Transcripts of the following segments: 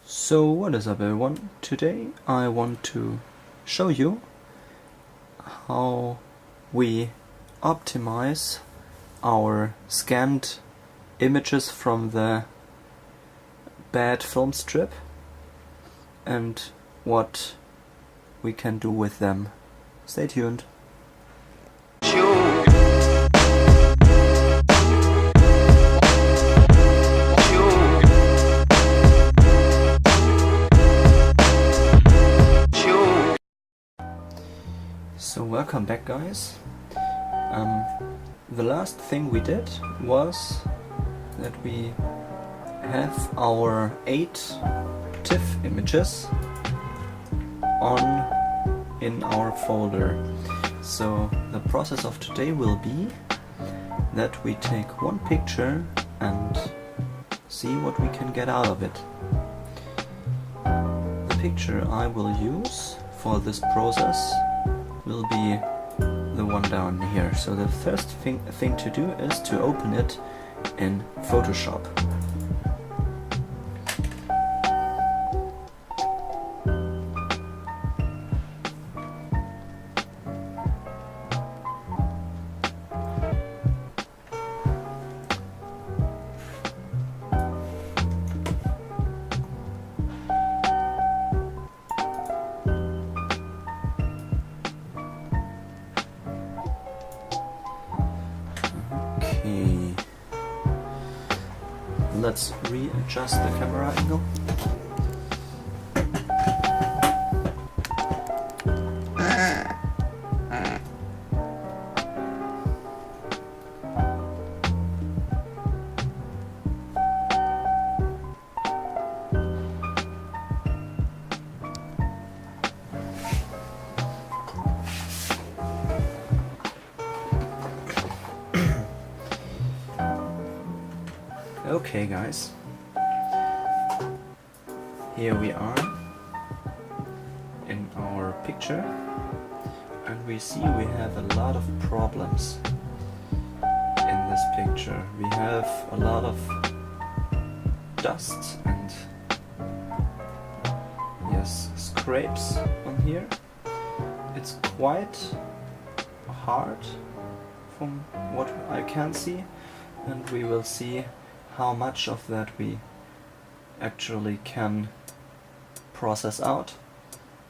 So what is up everyone, today I want to show you how we optimize our scanned images from the bad film strip and what we can do with them. Stay tuned. So welcome back guys. The last thing we did was that we have our 8 TIFF images in our folder. So the process of today will be that we take one picture and see what we can get out of it. The picture I will use for this process will be the one down here. So the first thing to do is to open it in Photoshop. Let's readjust the camera angle. Okay guys, here we are in our picture and we see we have a lot of problems in this picture. We have a lot of dust and yes, scrapes on here. It's quite hard from what I can see, and we will see how much of that we actually can process out,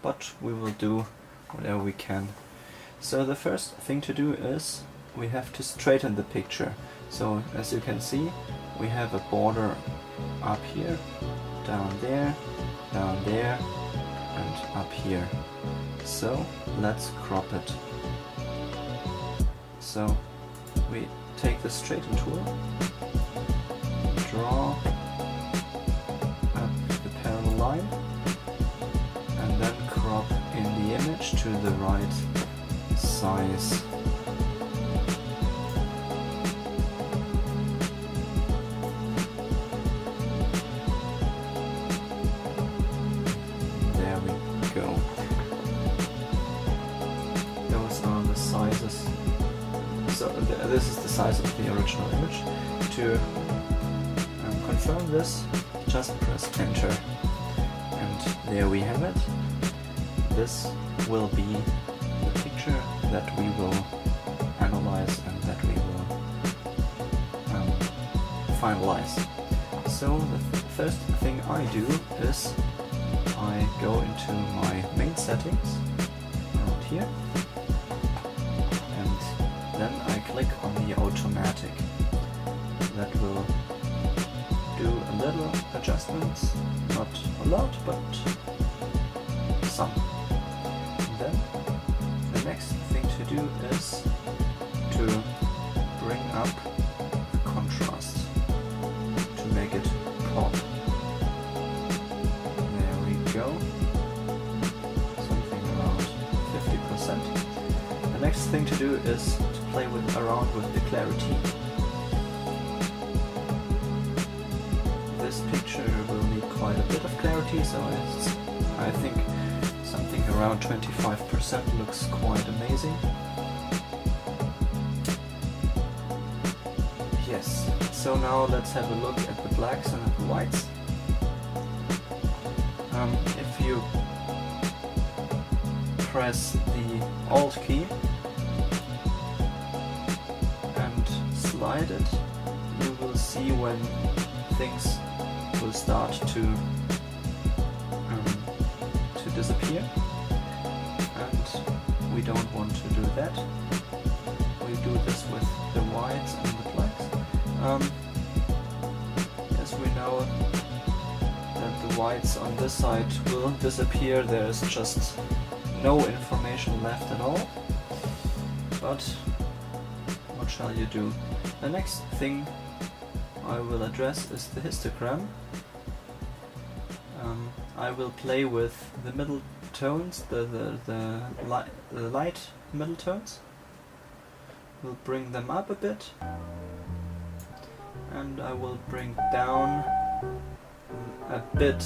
but we will do whatever we can. So the first thing to do is we have to straighten the picture. So as you can see, we have a border up here, down there, and up here. So let's crop it. So we take the straighten tool, draw up the parallel line, and then crop in the image to the right size. There we go. Those are the sizes. So this is the size of the original image. To confirm this, just press enter, and there we have it. This will be the picture that we will analyze and that we will finalize. So the first thing I do is I go into my main settings around here, and then I click on the automatic. That will do a little adjustments, not a lot, but some. And then the next thing to do is to bring up the contrast to make it pop. There we go. Something around 50%. The next thing to do is to play around with the clarity. This picture will need quite a bit of clarity, so I think something around 25% looks quite amazing. Yes, so now let's have a look at the blacks and the whites. If you press the Alt key and slide it, you will see when things will start to disappear, and we don't want to do that. We do this with the whites and the blacks. As we know that the whites on this side will disappear, there's just no information left at all. But what shall you do? The next thing I will address is the histogram. I will play with the middle tones, the light middle tones. We'll bring them up a bit, and I will bring down a bit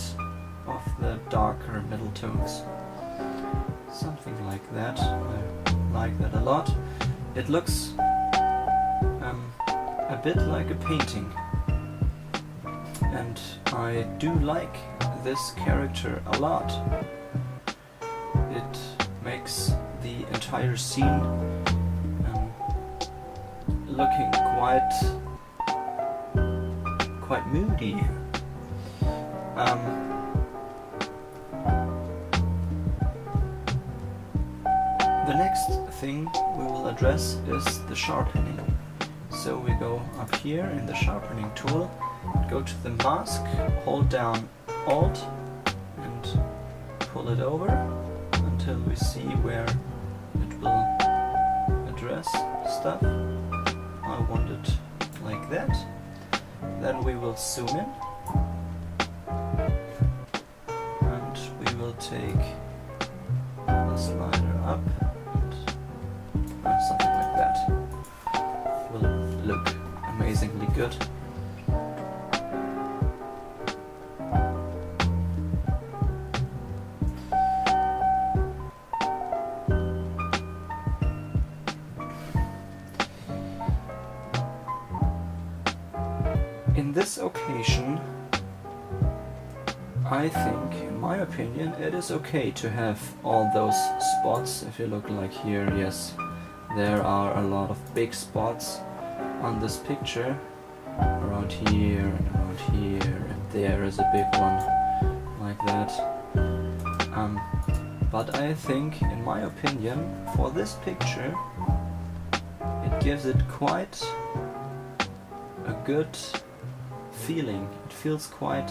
of the darker middle tones. Something like that. I like that a lot. It looks a bit like a painting, and I do like this character a lot. It makes the entire scene looking quite moody. The next thing we will address is the sharpening. So we go up here in the sharpening tool, go to the mask, hold down Alt and pull it over until we see where it will address stuff. I want it like that. Then we will zoom in and we will take the slider up and something like that. Will look amazingly good. In this occasion, I think, in my opinion, it is okay to have all those spots. If you look like here, yes, there are a lot of big spots on this picture, around here and around here, and there is a big one like that. But I think, in my opinion, for this picture, it gives it quite a good feeling. It feels quite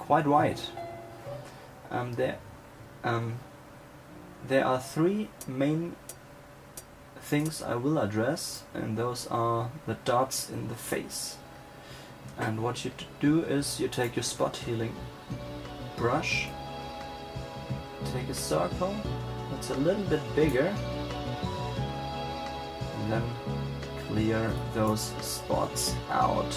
right. There are three main things I will address, and those are the dots in the face. And what you do is you take your spot healing brush, take a circle that's a little bit bigger, and then clear those spots out.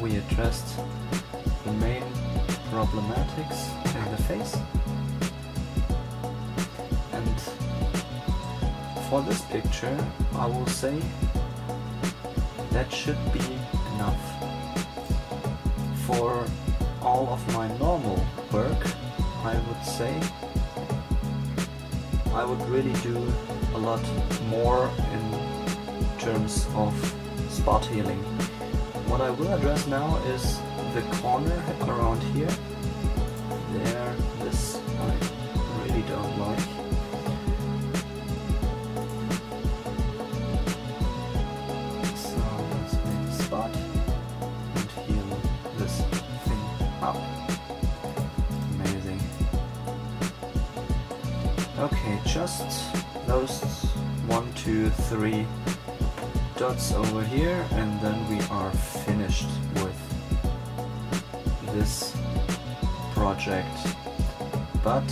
We addressed the main problematics in the face, and for this picture I will say that should be enough. For all of my normal work, I would say I would really do a lot more in terms of spot healing. What I will address now is the corner around here. There, this I really don't like. Okay, just those 1, 2, 3 dots over here, and then we are finished with this project. But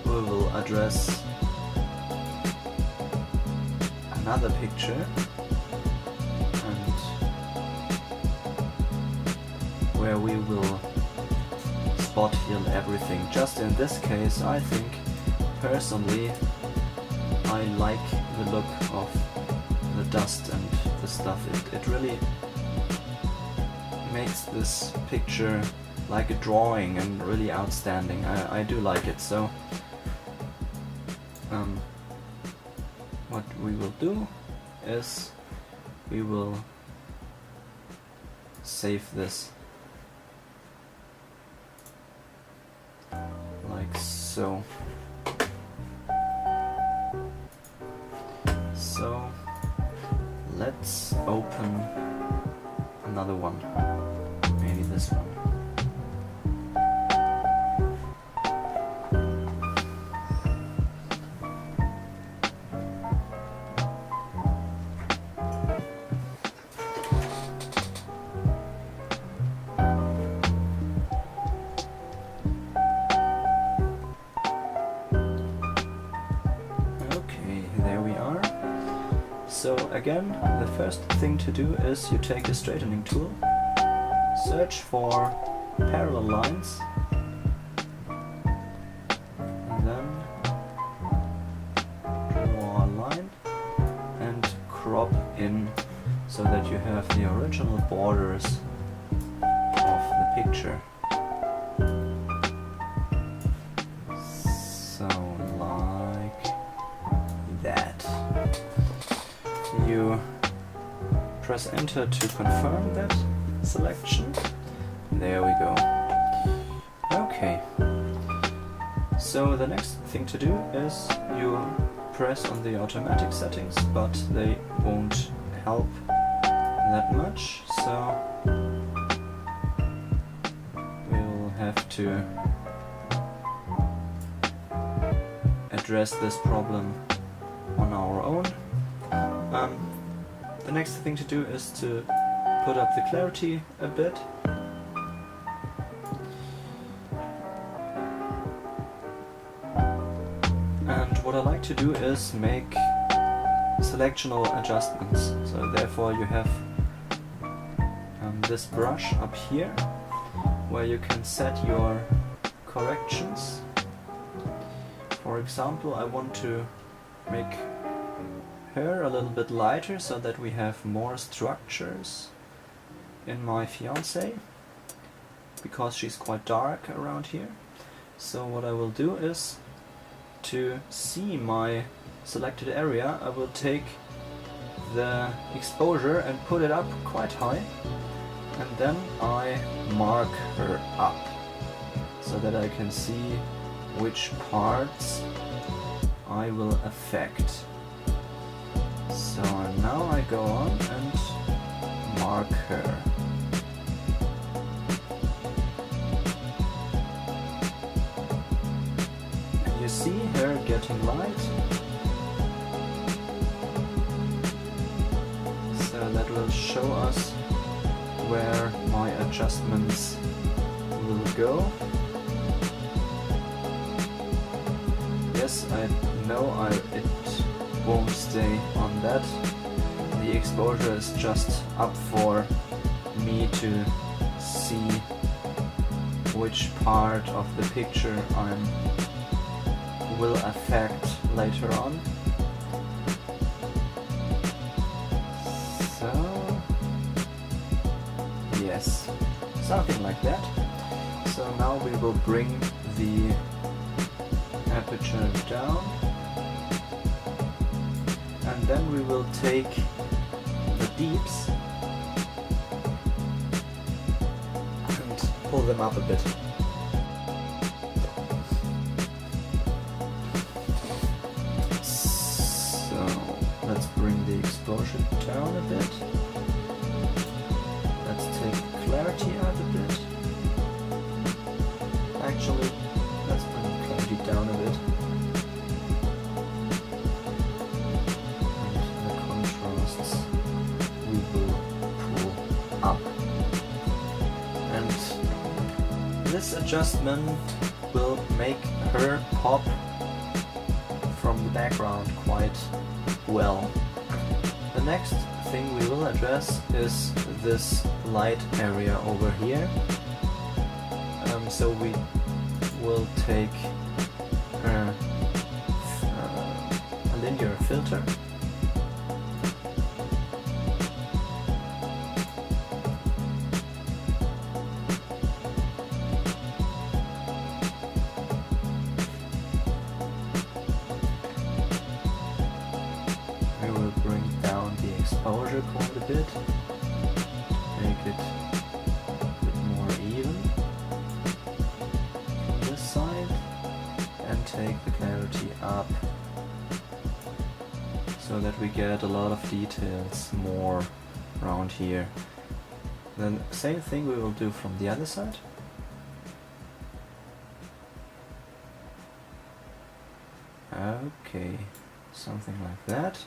we will address another picture, and where we will spot heal everything. Just in this case, I think personally I like the look of the dust and the stuff. It really makes this picture like a drawing and really outstanding. I do like it. So what we will do is we will save this like so. So let's open another one, maybe this one. So again, the first thing to do is you take a straightening tool, search for parallel lines, and then draw a line and crop in so that you have the original borders of the picture. So like that. You press enter to confirm that selection. There we go. Okay. So the next thing to do is you press on the automatic settings, but they won't help that much, so we'll have to address this problem on our own. The next thing to do is to put up the clarity a bit. And what I like to do is make selectional adjustments. So therefore you have this brush up here where you can set your corrections. For example, I want to make her a little bit lighter so that we have more structures in my fiancée, because she's quite dark around here. So what I will do is, to see my selected area, I will take the exposure and put it up quite high, and then I mark her up so that I can see which parts I will affect. So now I go on and mark her. And you see her getting light. So that will show us where my adjustments will go. Yes, I know it won't stay on that. The exposure is just up for me to see which part of the picture I will affect later on. So yes, something like that. So now we will bring the aperture down. And then we will take the deeps and pull them up a bit. So let's bring the exposure down a bit. Let's take clarity out a bit. Actually, let's bring clarity down a bit. adjustment will make her pop from the background quite well. The next thing we will address is this light area over here. So we will take a linear filter. We will bring down the exposure quite a bit, make it a bit more even from this side, and take the clarity up so that we get a lot of details more around here. Then same thing we will do from the other side. Okay, something like that.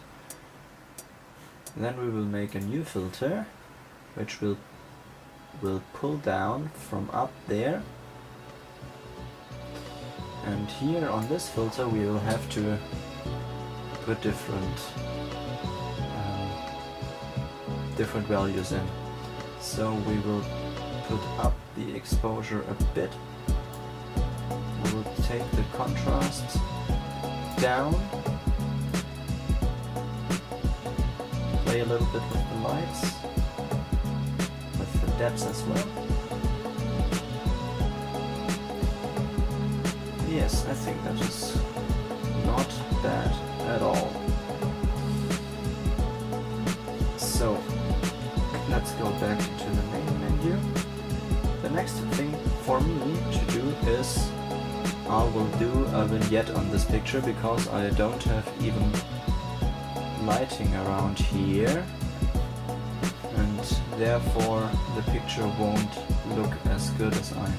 Then we will make a new filter, which will pull down from up there. And here on this filter we will have to put different values in. So we will put up the exposure a bit. We will take the contrast down. Play a little bit with the lights, with the depths as well. Yes, I think that is not bad at all. So let's go back to the main menu. The next thing for me to do is I will do a vignette on this picture because I don't have even lighting around here, and therefore the picture won't look as good as I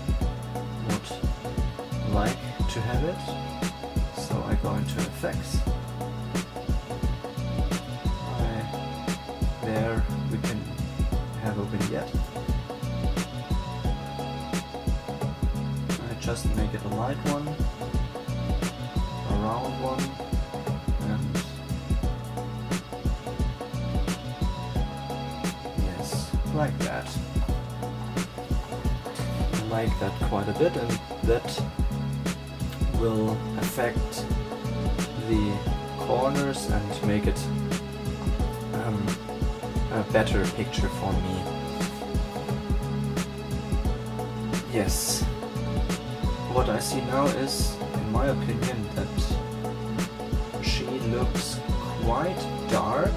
would like to have it. So I go into effects. There we can have a vignette. I just make it a light one, a round one, and yes, like that. I like that quite a bit, and that will affect the corners and make it a better picture for me. Yes. What I see now is, in my opinion, that she looks quite dark.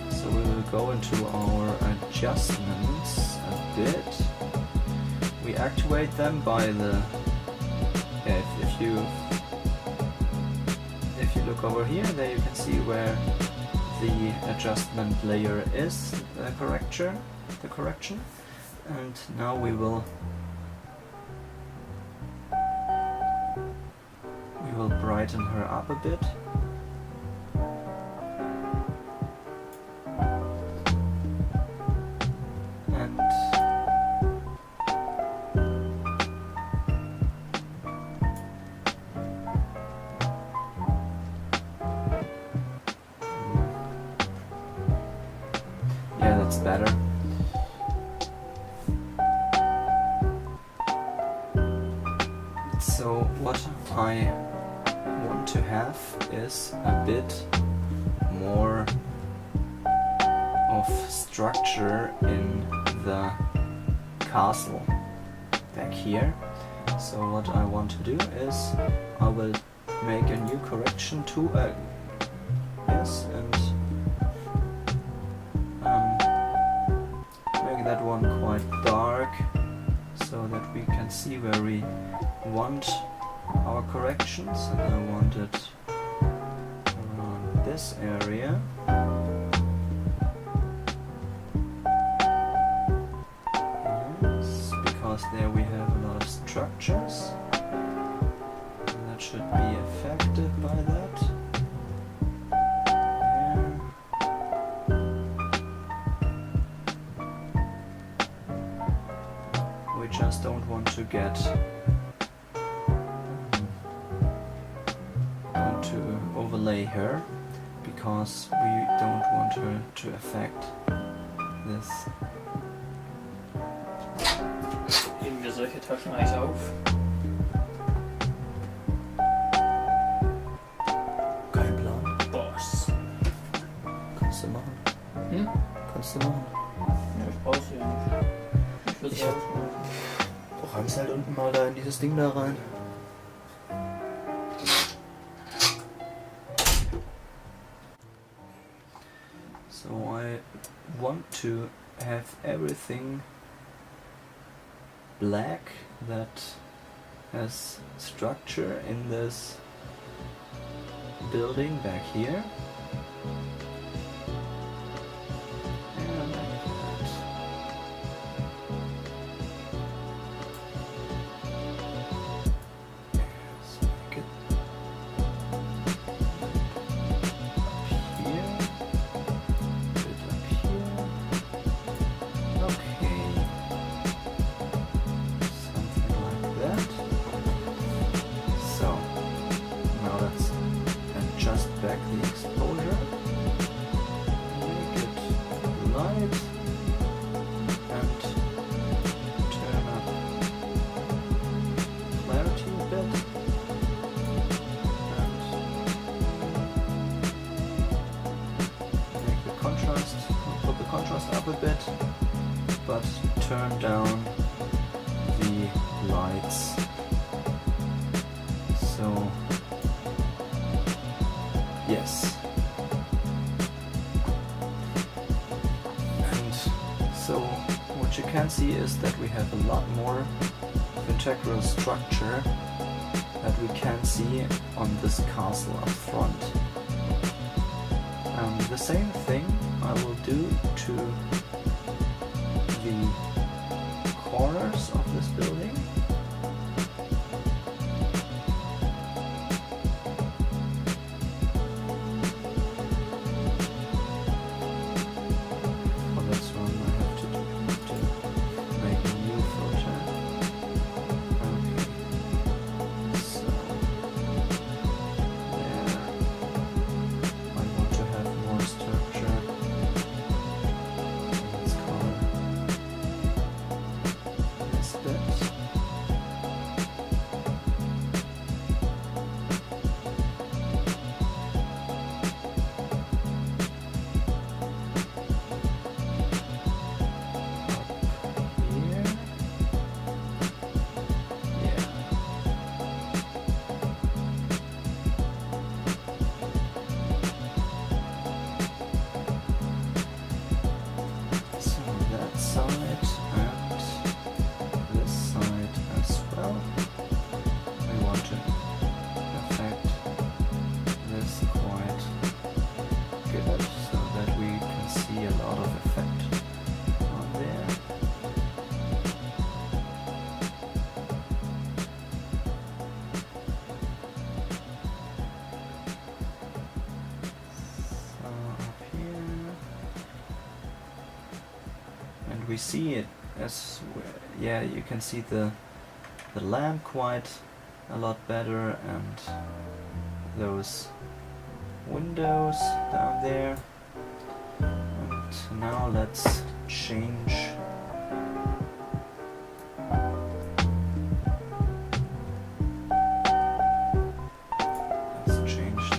So we will go into our adjustments a bit. We activate them by the if you look over here, there you can see where the adjustment layer is, the correction, and now we will brighten her up a bit. And yeah, that's better. So what I want to have is a bit more of structure in the castle back here. So what I want to do is I will make a new correction to yes, and make that one quite dark so that we can see where we want our corrections, and I want it around this area. Yes, because there we have a lot of structures, and that should be affected by that. There. We just don't want to get to overlay her, because we don't want her to affect this. Heben wir solche Taschen eigentlich auf? Kein Plan. Boss. Kannst du machen. Hm? Kannst du machen. Ja, ich brauche sie ja nicht. Ich würde sie ausmachen. Du räumst halt unten mal da in dieses Ding da rein. So I want to have everything black that has structure in this building back here. And like that. So make it up here. Bit up here. Okay. Something like that. So now let's adjust back the exposure. Make it light and turn up clarity a bit. And make the contrast, put the contrast up a bit, but turn down the lights. So yes. And so what you can see is that we have a lot more integral structure that we can see on this castle up front. The same thing I will do to the corners of this building. For this one I have to make a new filter. Okay. So there. I want to have more structure. Let's color this bit. Here. Yeah. So that side and this side as well. We want to affect this quite good so that we can see a lot of effect on there. So up here, and we see it as yeah, you can see the lamp quite a lot better, and those windows down there. And now let's change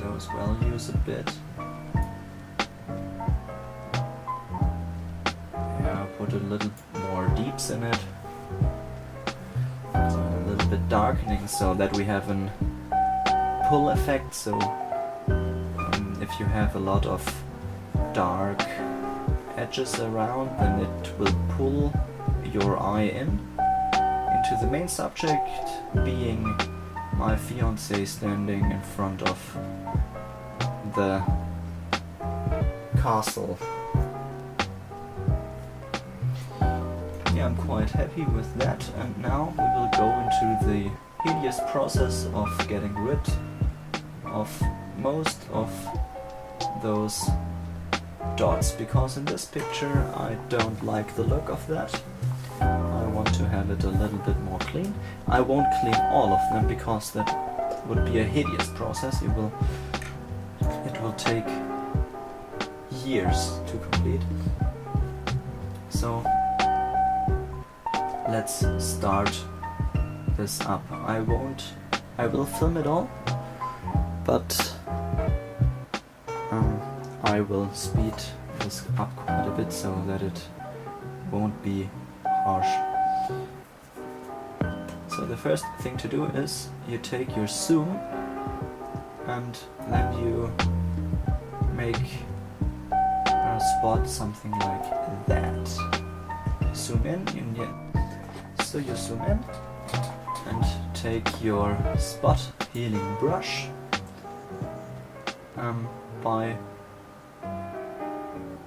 those values a bit. Yeah, put a little more deeps in it. So a little bit darkening so that we have an pull effect. So if you have a lot of dark edges around, then it will pull your eye into the main subject, being my fiancé standing in front of the castle. Yeah, I'm quite happy with that, and now we will go into the hideous process of getting rid of most of those dots, because in this picture I don't like the look of that. I want to have it a little bit more clean. I won't clean all of them because that would be a hideous process. It will take years to complete. So let's start this up. I will film it all, but I will speed this up quite a bit so that it won't be harsh. So the first thing to do is you take your zoom and then you make a spot something like that. Zoom in, so you zoom in and take your spot healing brush. By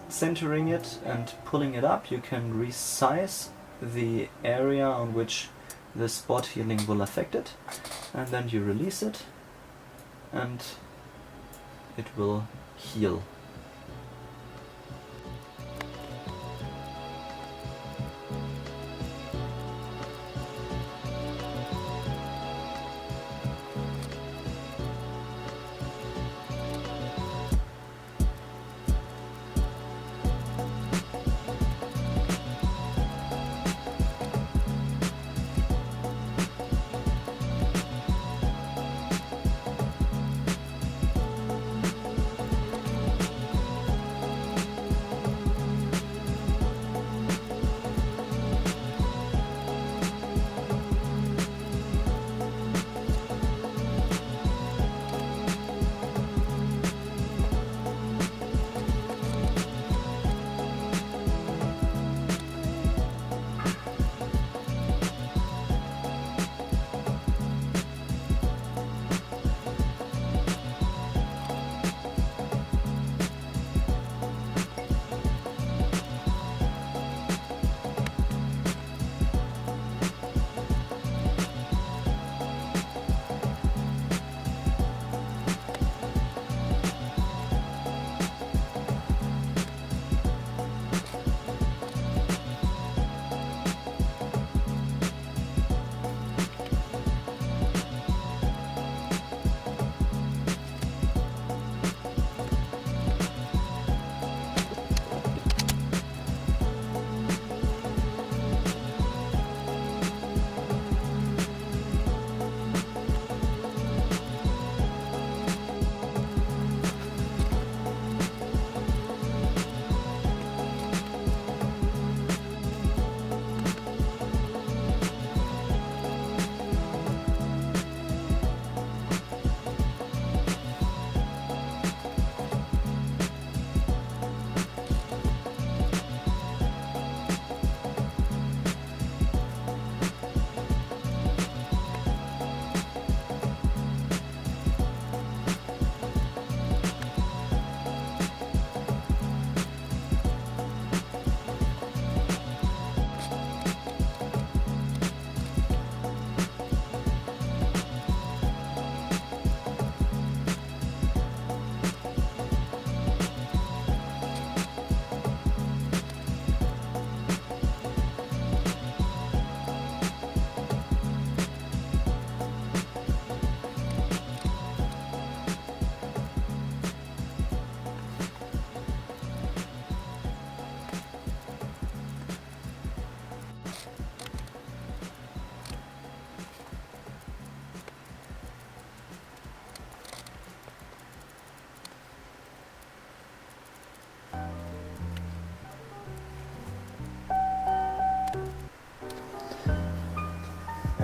centering it and pulling it up, you can resize the area on which the spot healing will affect it, and then you release it and it will heal.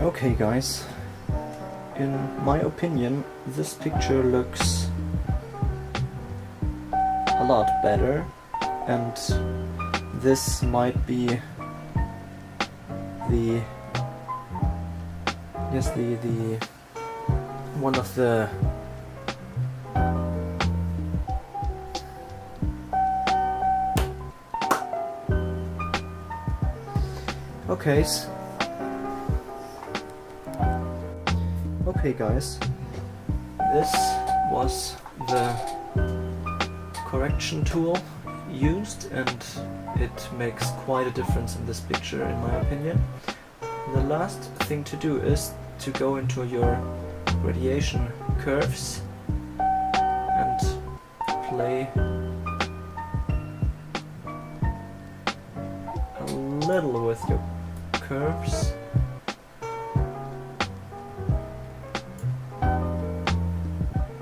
Okay guys, in my opinion this picture looks a lot better, and this might be the one of the Okay guys, this was the correction tool used, and it makes quite a difference in this picture in my opinion. The last thing to do is to go into your radiation curves and play a little with your curves.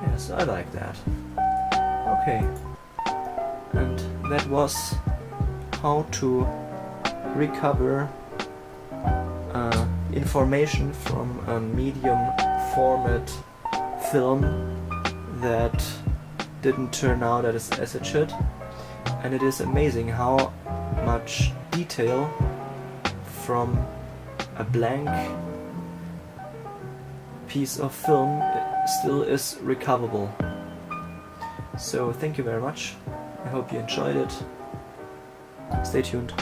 Yes, I like that. Okay, and that was how to recover information from a medium format film that didn't turn out as it should. And it is amazing how much detail from a blank piece of film still is recoverable. So thank you very much. I hope you enjoyed it. Stay tuned.